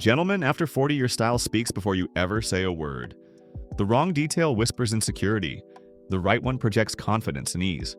Gentlemen, after 40, your style speaks before you ever say a word. The wrong detail whispers insecurity. The right one projects confidence and ease.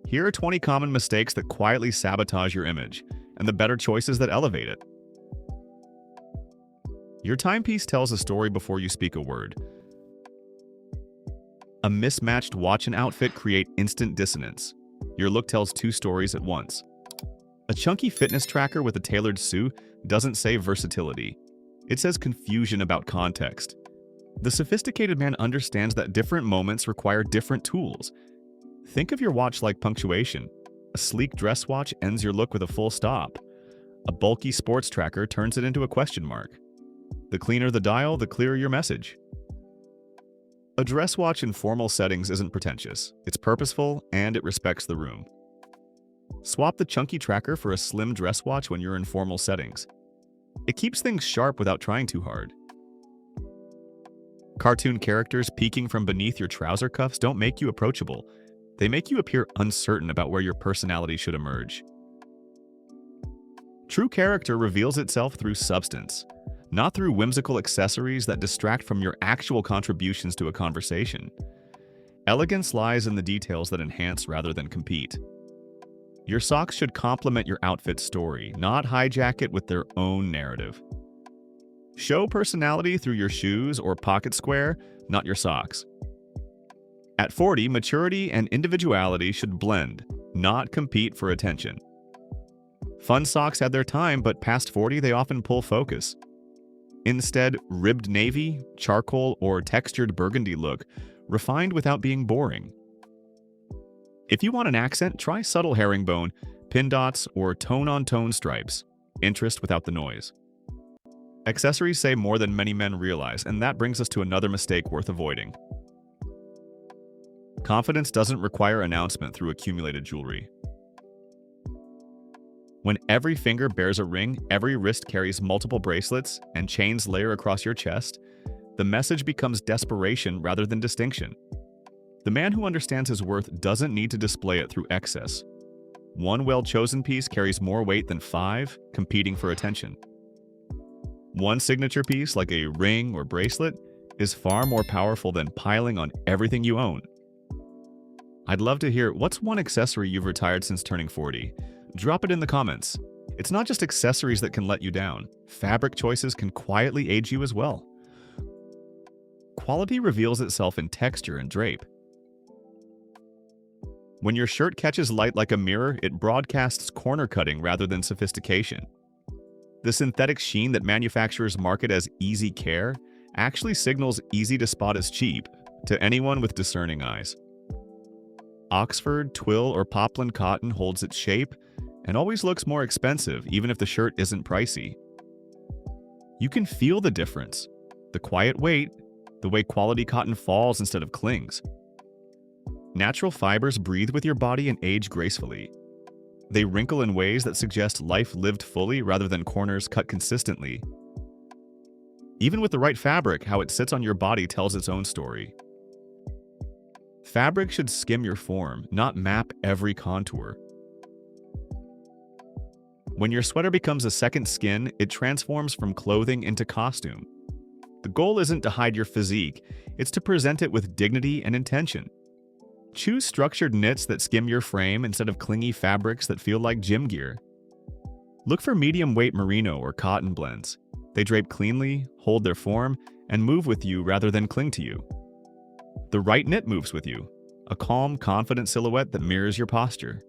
Here are 20 common mistakes that quietly sabotage your image, and the better choices that elevate it. Your timepiece tells a story before you speak a word. A mismatched watch and outfit create instant dissonance. Your look tells two stories at once. A chunky fitness tracker with a tailored suit doesn't say versatility. It says confusion about context. The sophisticated man understands that different moments require different tools. Think of your watch like punctuation. A sleek dress watch ends your look with a full stop. A bulky sports tracker turns it into a question mark. The cleaner the dial, the clearer your message. A dress watch in formal settings isn't pretentious. It's purposeful and it respects the room. Swap the chunky tracker for a slim dress watch when you're in formal settings. It keeps things sharp without trying too hard. Cartoon characters peeking from beneath your trouser cuffs don't make you approachable. They make you appear uncertain about where your personality should emerge. True character reveals itself through substance, not through whimsical accessories that distract from your actual contributions to a conversation. Elegance lies in the details that enhance rather than compete. Your socks should complement your outfit story, not hijack it with their own narrative. Show personality through your shoes or pocket square, not your socks. At 40, maturity and individuality should blend, not compete for attention. Fun socks had their time, but past 40, they often pull focus. Instead, ribbed navy, charcoal, or textured burgundy look, refined without being boring. If you want an accent, try subtle herringbone, pin dots, or tone-on-tone stripes. Interest without the noise. Accessories say more than many men realize, and that brings us to another mistake worth avoiding. Confidence doesn't require announcement through accumulated jewelry. When every finger bears a ring, every wrist carries multiple bracelets, and chains layer across your chest, the message becomes desperation rather than distinction. The man who understands his worth doesn't need to display it through excess. One well-chosen piece carries more weight than 5, competing for attention. One signature piece, like a ring or bracelet, is far more powerful than piling on everything you own. I'd love to hear what's one accessory you've retired since turning 40. Drop it in the comments. It's not just accessories that can let you down. Fabric choices can quietly age you as well. Quality reveals itself in texture and drape. When your shirt catches light like a mirror, it broadcasts corner cutting rather than sophistication. The synthetic sheen that manufacturers market as easy care actually signals easy to spot as cheap to anyone with discerning eyes. Oxford, twill, or poplin cotton holds its shape and always looks more expensive even if the shirt isn't pricey. You can feel the difference. The quiet weight, the way quality cotton falls instead of clings. Natural fibers breathe with your body and age gracefully. They wrinkle in ways that suggest life lived fully rather than corners cut consistently. Even with the right fabric, how it sits on your body tells its own story. Fabric should skim your form, not map every contour. When your sweater becomes a second skin, it transforms from clothing into costume. The goal isn't to hide your physique, it's to present it with dignity and intention. Choose structured knits that skim your frame instead of clingy fabrics that feel like gym gear. Look for medium-weight merino or cotton blends. They drape cleanly, hold their form, and move with you rather than cling to you. The right knit moves with you, a calm, confident silhouette that mirrors your posture.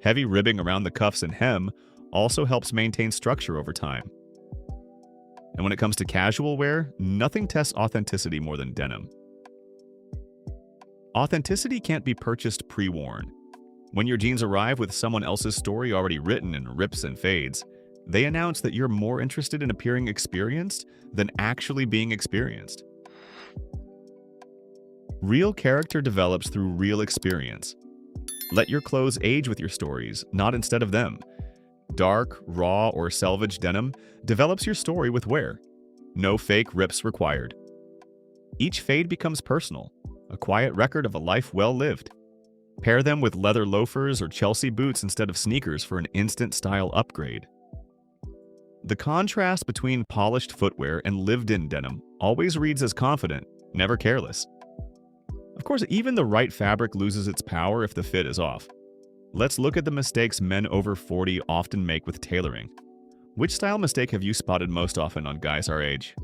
Heavy ribbing around the cuffs and hem also helps maintain structure over time. And when it comes to casual wear, nothing tests authenticity more than denim. Authenticity can't be purchased pre-worn. When your jeans arrive with someone else's story already written in rips and fades, they announce that you're more interested in appearing experienced than actually being experienced. Real character develops through real experience. Let your clothes age with your stories, not instead of them. Dark, raw, or selvage denim develops your story with wear. No fake rips required. Each fade becomes personal, a quiet record of a life well lived. Pair them with leather loafers or Chelsea boots instead of sneakers for an instant style upgrade. The contrast between polished footwear and lived-in denim always reads as confident, never careless. Of course, even the right fabric loses its power if the fit is off. Let's look at the mistakes men over 40 often make with tailoring. Which style mistake have you spotted most often on guys our age?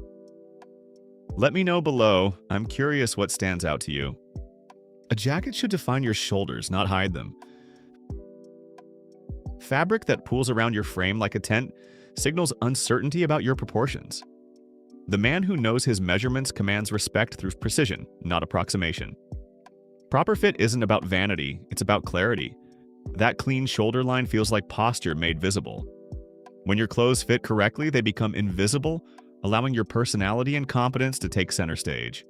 Let me know below. I'm curious what stands out to you. A jacket should define your shoulders, not hide them. Fabric that pulls around your frame like a tent signals uncertainty about your proportions. The man who knows his measurements commands respect through precision, not approximation. Proper fit isn't about vanity, it's about clarity. That clean shoulder line feels like posture made visible. When your clothes fit correctly, they become invisible, allowing your personality and confidence to take center stage.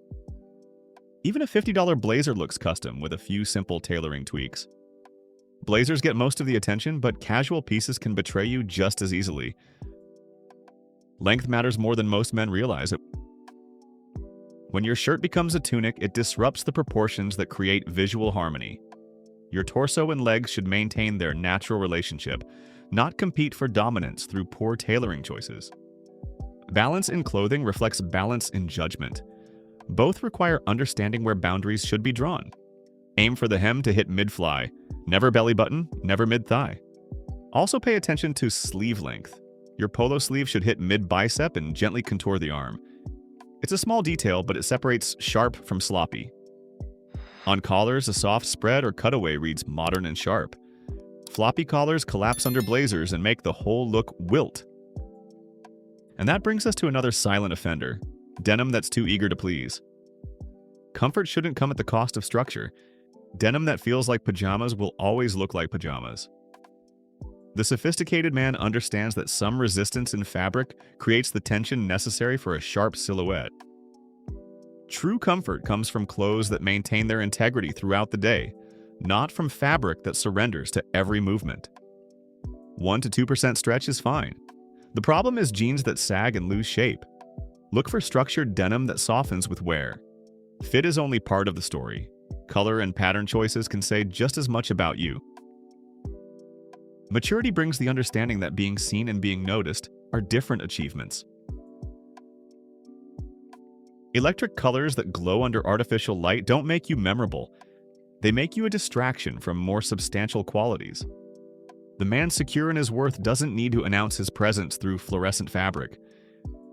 Even a $50 blazer looks custom with a few simple tailoring tweaks. Blazers get most of the attention, but casual pieces can betray you just as easily. Length matters more than most men realize. When your shirt becomes a tunic, it disrupts the proportions that create visual harmony. Your torso and legs should maintain their natural relationship, not compete for dominance through poor tailoring choices. Balance in clothing reflects balance in judgment. Both require understanding where boundaries should be drawn. Aim for the hem to hit mid-fly, never belly button, never mid-thigh. Also pay attention to sleeve length. Your polo sleeve should hit mid-bicep and gently contour the arm. It's a small detail, but it separates sharp from sloppy. On collars, a soft spread or cutaway reads modern and sharp. Floppy collars collapse under blazers and make the whole look wilt. And that brings us to another silent offender, denim that's too eager to please. Comfort shouldn't come at the cost of structure. Denim that feels like pajamas will always look like pajamas. The sophisticated man understands that some resistance in fabric creates the tension necessary for a sharp silhouette. True comfort comes from clothes that maintain their integrity throughout the day, not from fabric that surrenders to every movement. 1 to 2% stretch is fine. The problem is jeans that sag and lose shape. Look for structured denim that softens with wear. Fit is only part of the story. Color and pattern choices can say just as much about you. Maturity brings the understanding that being seen and being noticed are different achievements. Electric colors that glow under artificial light don't make you memorable. They make you a distraction from more substantial qualities. The man secure in his worth doesn't need to announce his presence through fluorescent fabric.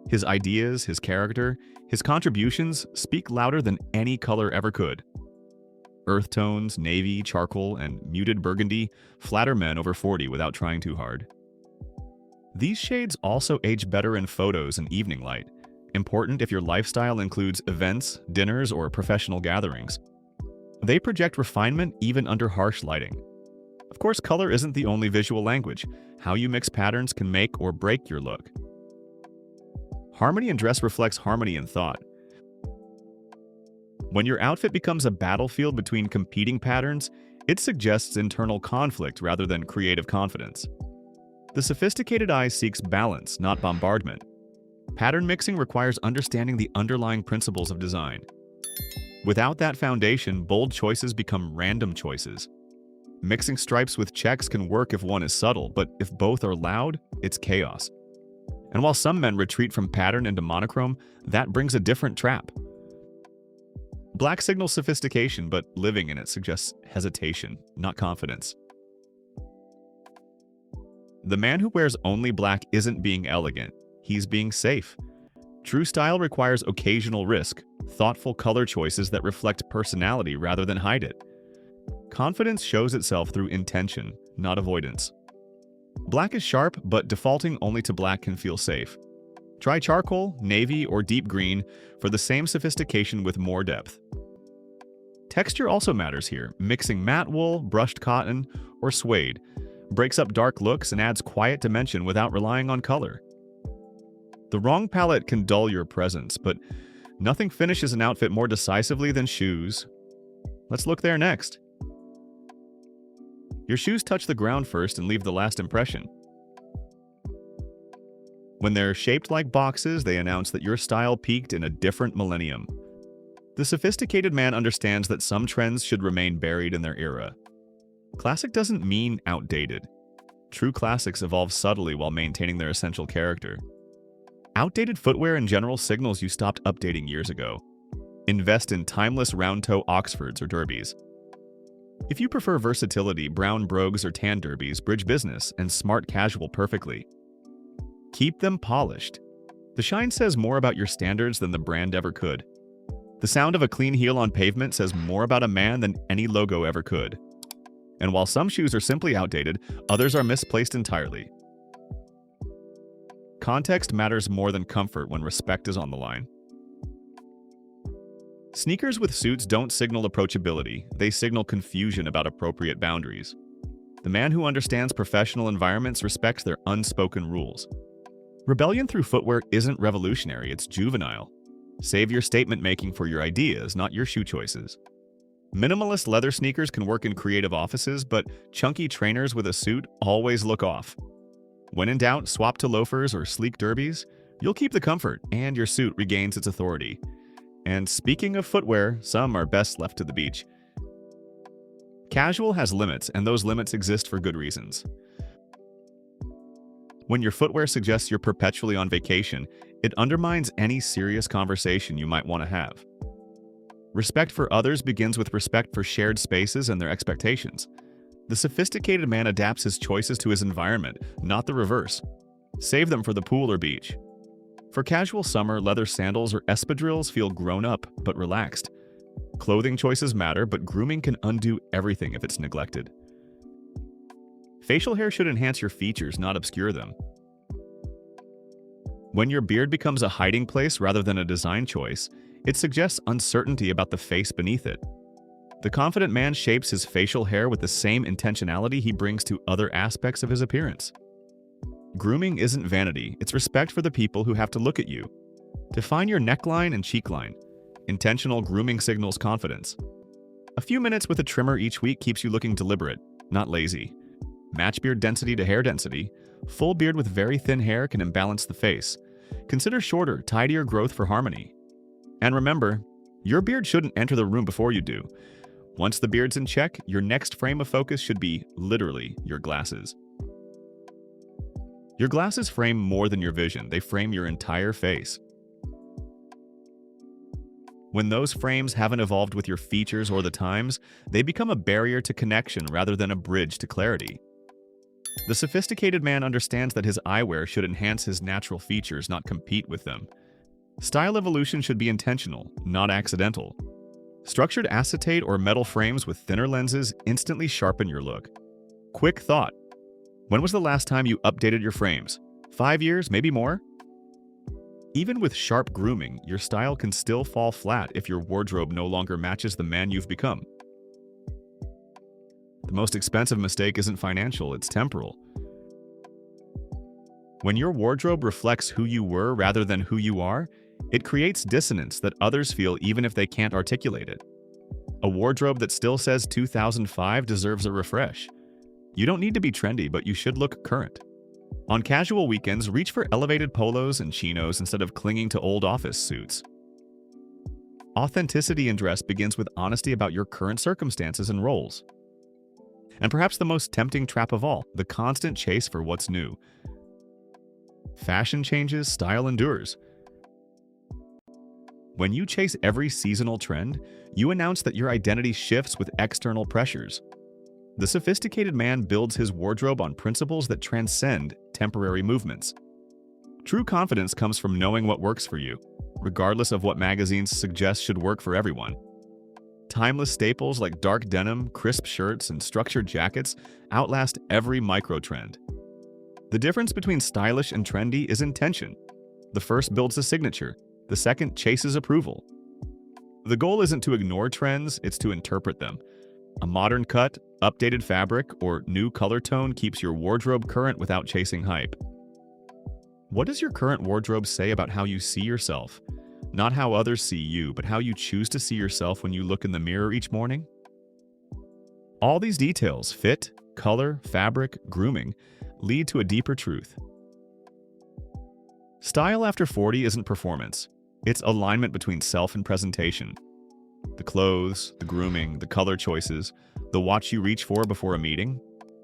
His ideas, his character, his contributions speak louder than any color ever could. Earth tones, navy, charcoal, and muted burgundy flatter men over 40 without trying too hard. These shades also age better in photos and evening light, important if your lifestyle includes events, dinners, or professional gatherings. They project refinement even under harsh lighting. Of course, color isn't the only visual language. How you mix patterns can make or break your look. Harmony in dress reflects harmony in thought. When your outfit becomes a battlefield between competing patterns, it suggests internal conflict rather than creative confidence. The sophisticated eye seeks balance, not bombardment. Pattern mixing requires understanding the underlying principles of design. Without that foundation, bold choices become random choices. Mixing stripes with checks can work if one is subtle, but if both are loud, it's chaos. And while some men retreat from pattern into monochrome, that brings a different trap. Black signals sophistication, but living in it suggests hesitation, not confidence. The man who wears only black isn't being elegant, he's being safe. True style requires occasional risk, thoughtful color choices that reflect personality rather than hide it. Confidence shows itself through intention, not avoidance. Black is sharp, but defaulting only to black can feel safe. Try charcoal, navy, or deep green for the same sophistication with more depth. Texture also matters here. Mixing matte wool, brushed cotton, or suede breaks up dark looks and adds quiet dimension without relying on color. The wrong palette can dull your presence, but nothing finishes an outfit more decisively than shoes. Let's look there next. Your shoes touch the ground first and leave the last impression. When they're shaped like boxes, they announce that your style peaked in a different millennium. The sophisticated man understands that some trends should remain buried in their era. Classic doesn't mean outdated. True classics evolve subtly while maintaining their essential character. Outdated footwear in general signals you stopped updating years ago. Invest in timeless round-toe Oxfords or derbies. If you prefer versatility, brown brogues or tan derbies bridge business and smart casual perfectly. Keep them polished. The shine says more about your standards than the brand ever could. The sound of a clean heel on pavement says more about a man than any logo ever could. And while some shoes are simply outdated, others are misplaced entirely. Context matters more than comfort when respect is on the line. Sneakers with suits don't signal approachability, they signal confusion about appropriate boundaries. The man who understands professional environments respects their unspoken rules. Rebellion through footwear isn't revolutionary, it's juvenile. Save your statement making for your ideas, not your shoe choices. Minimalist leather sneakers can work in creative offices, but chunky trainers with a suit always look off. When in doubt, swap to loafers or sleek derbies. You'll keep the comfort, and your suit regains its authority. And speaking of footwear, some are best left to the beach. Casual has limits, and those limits exist for good reasons. When your footwear suggests you're perpetually on vacation, it undermines any serious conversation you might want to have. Respect for others begins with respect for shared spaces and their expectations. The sophisticated man adapts his choices to his environment, not the reverse. Save them for the pool or beach. For casual summer, leather sandals or espadrilles feel grown up but relaxed. Clothing choices matter, but grooming can undo everything if it's neglected. Facial hair should enhance your features, not obscure them. When your beard becomes a hiding place rather than a design choice, it suggests uncertainty about the face beneath it. The confident man shapes his facial hair with the same intentionality he brings to other aspects of his appearance. Grooming isn't vanity, it's respect for the people who have to look at you. Define your neckline and cheekline. Intentional grooming signals confidence. A few minutes with a trimmer each week keeps you looking deliberate, not lazy. Match beard density to hair density. Full beard with very thin hair can imbalance the face. Consider shorter, tidier growth for harmony. And remember, your beard shouldn't enter the room before you do. Once the beard's in check, your next frame of focus should be, literally, your glasses. Your glasses frame more than your vision, they frame your entire face. When those frames haven't evolved with your features or the times, they become a barrier to connection rather than a bridge to clarity. The sophisticated man understands that his eyewear should enhance his natural features, not compete with them. Style evolution should be intentional, not accidental. Structured acetate or metal frames with thinner lenses instantly sharpen your look. Quick thought. When was the last time you updated your frames? 5 years, maybe more? Even with sharp grooming, your style can still fall flat if your wardrobe no longer matches the man you've become. The most expensive mistake isn't financial, it's temporal. When your wardrobe reflects who you were rather than who you are, it creates dissonance that others feel even if they can't articulate it. A wardrobe that still says 2005 deserves a refresh. You don't need to be trendy, but you should look current. On casual weekends, reach for elevated polos and chinos instead of clinging to old office suits. Authenticity in dress begins with honesty about your current circumstances and roles. And perhaps the most tempting trap of all, the constant chase for what's new. Fashion changes, style endures. When you chase every seasonal trend, you announce that your identity shifts with external pressures. The sophisticated man builds his wardrobe on principles that transcend temporary movements. True confidence comes from knowing what works for you, regardless of what magazines suggest should work for everyone. Timeless staples like dark denim, crisp shirts, and structured jackets outlast every micro-trend. The difference between stylish and trendy is intention. The first builds a signature, the second chases approval. The goal isn't to ignore trends, it's to interpret them. A modern cut, updated fabric, or new color tone keeps your wardrobe current without chasing hype. What does your current wardrobe say about how you see yourself? Not how others see you, but how you choose to see yourself when you look in the mirror each morning? All these details, fit, color, fabric, grooming, lead to a deeper truth. Style after 40 isn't performance. It's alignment between self and presentation. The clothes, the grooming, the color choices, the watch you reach for before a meeting,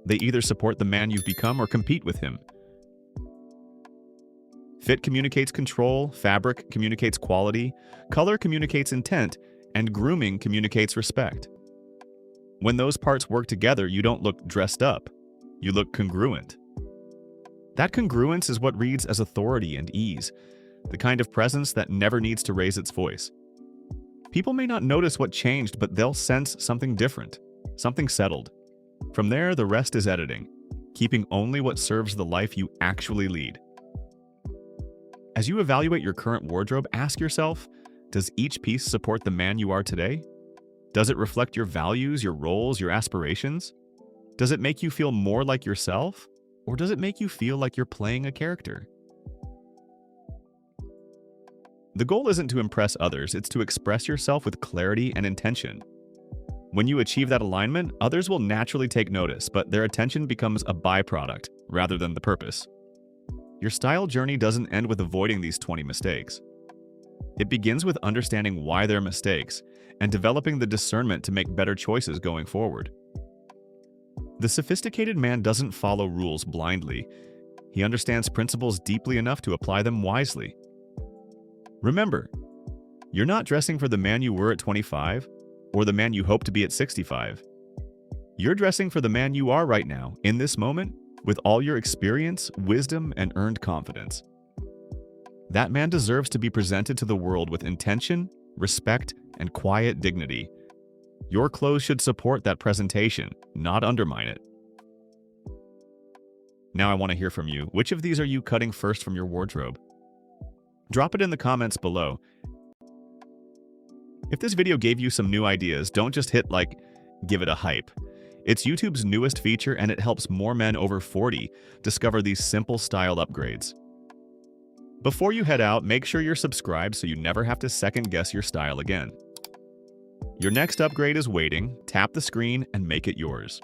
They either support the man you've become or compete with him. Fit communicates control, fabric communicates quality, color communicates intent, and grooming communicates respect. When those parts work together, you don't look dressed up. You look congruent. That congruence is what reads as authority and ease, the kind of presence that never needs to raise its voice. People may not notice what changed, but they'll sense something different, something settled. From there, the rest is editing, keeping only what serves the life you actually lead. As you evaluate your current wardrobe, ask yourself, does each piece support the man you are today? Does it reflect your values, your roles, your aspirations? Does it make you feel more like yourself? Or does it make you feel like you're playing a character? The goal isn't to impress others, it's to express yourself with clarity and intention. When you achieve that alignment, others will naturally take notice, but their attention becomes a byproduct rather than the purpose. Your style journey doesn't end with avoiding these 20 mistakes. It begins with understanding why they're mistakes and developing the discernment to make better choices going forward. The sophisticated man doesn't follow rules blindly. He understands principles deeply enough to apply them wisely. Remember, you're not dressing for the man you were at 25 or the man you hope to be at 65. You're dressing for the man you are right now, in this moment, with all your experience, wisdom, and earned confidence. That man deserves to be presented to the world with intention, respect, and quiet dignity. Your clothes should support that presentation, not undermine it. Now I want to hear from you. Which of these are you cutting first from your wardrobe? Drop it in the comments below. If this video gave you some new ideas, don't just hit like, give it a hype. It's YouTube's newest feature and it helps more men over 40 discover these simple style upgrades. Before you head out, make sure you're subscribed so you never have to second guess your style again. Your next upgrade is waiting. Tap the screen and make it yours.